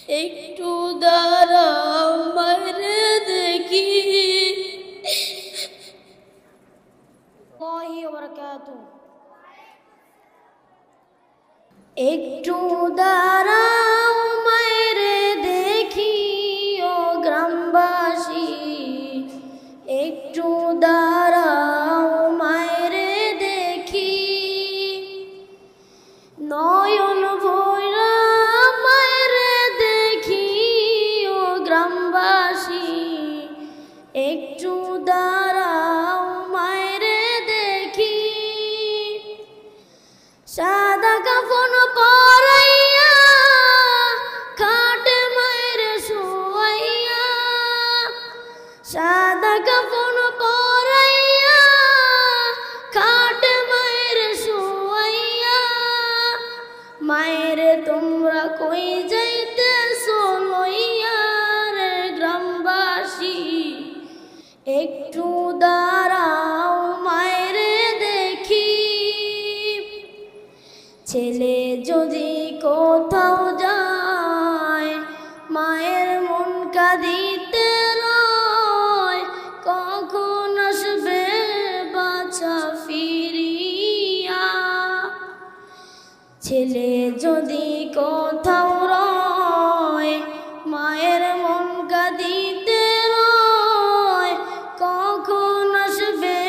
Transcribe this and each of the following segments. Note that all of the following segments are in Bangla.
একটু দাঁড়াও মারে দেখি। একটু দাঁড়াও মারে দেখি ও গ্রামবাসী, একটু দাঁড়াও মারে দেখি। নয়ন ভৈরা মারে দেখি ও গ্রামবাসী, একটু দাঁড়াও মারে দেখি। সাদা কাফন পরাইয়া খাটে মায়ের শুয়াইয়া, সাদা কাফন পরাইয়া খাটে মায়ের শুয়াইয়া। মায়ের তোমরা কই যাইতেছো লইয়া রে গ্রামবাসী, একটু দাঁড়াও মায়েরে দেখি। ছেলে যদি কোথাও যায় মায়ের মন কাঁদিতে রয়, কখন আসবে বাছা ফিরিয়া। ছেলে যদি কোথাও রয় মায়ের মন কাঁদিতে রয়, কখন আসবে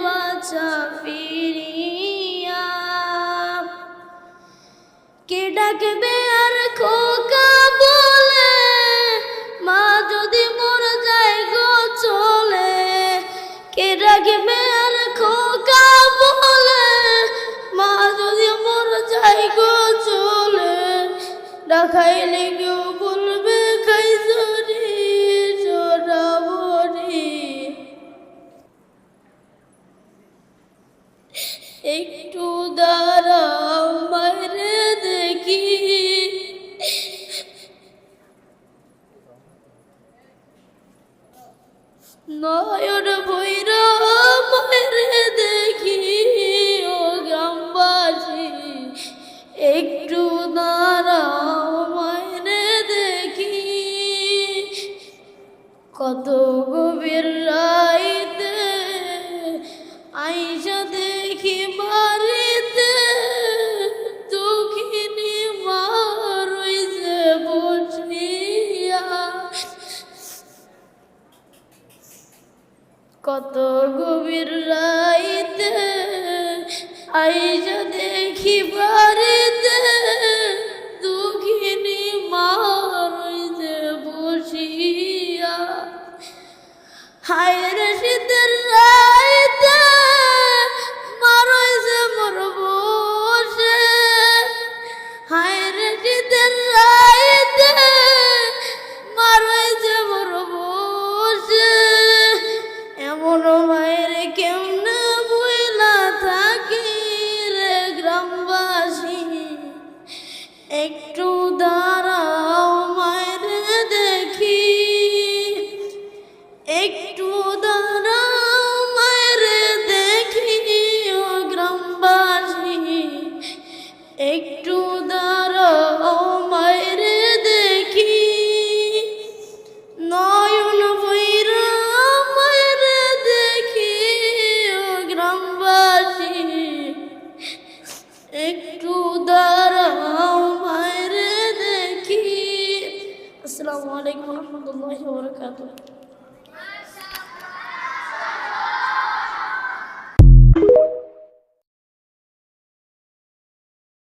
বাছা ফিরিয়া। কে ডাকবে আর খোকা বলে মা যদি মর যায় গো চলে। কে ডাকবে আর খোকা বলে মা যদি মর যায় গো চলে। ডাকাইলে কেউ বলবে খাইছরি চোরাবরি। একটু দাঁড়াও মারে দেখি। নয়ন ভৈরা মারে দেখি ও গ্রামবাসী, একটু দাঁড়াও মারে দেখি। কত গভীর রাইতে আইসা দেখি বাড়িতে দুঃখিনী মা রইছে বসিয়া। কত গভীর রাইতে আইসা দেখি বাড়িতে দুঃখিনী মা রইছে বসিয়া। হায় রে শীতের রাইতে মা রইছে মোর বসে। হায় রে শীতের রাইতে মা রইছে মোর বসে। এমন মায়ের কেমনে বইলা থাকি রে গ্রামবাসী, একটু দাঁড়াও মায়ের দেখি। একটু দাঁড়াও মায়ের দেখি ও গ্রামবাসী, একটু দাঁড়াও মায়ের দেখি। নয়ন ভৈরা মায়ের দেখি ও গ্রামবাসী, একটু দাঁড়াও মায়ের দেখি। আসসালামু আলাইকুম ওয়া রাহমাতুল্লাহি ওয়া বারাকাতুহু।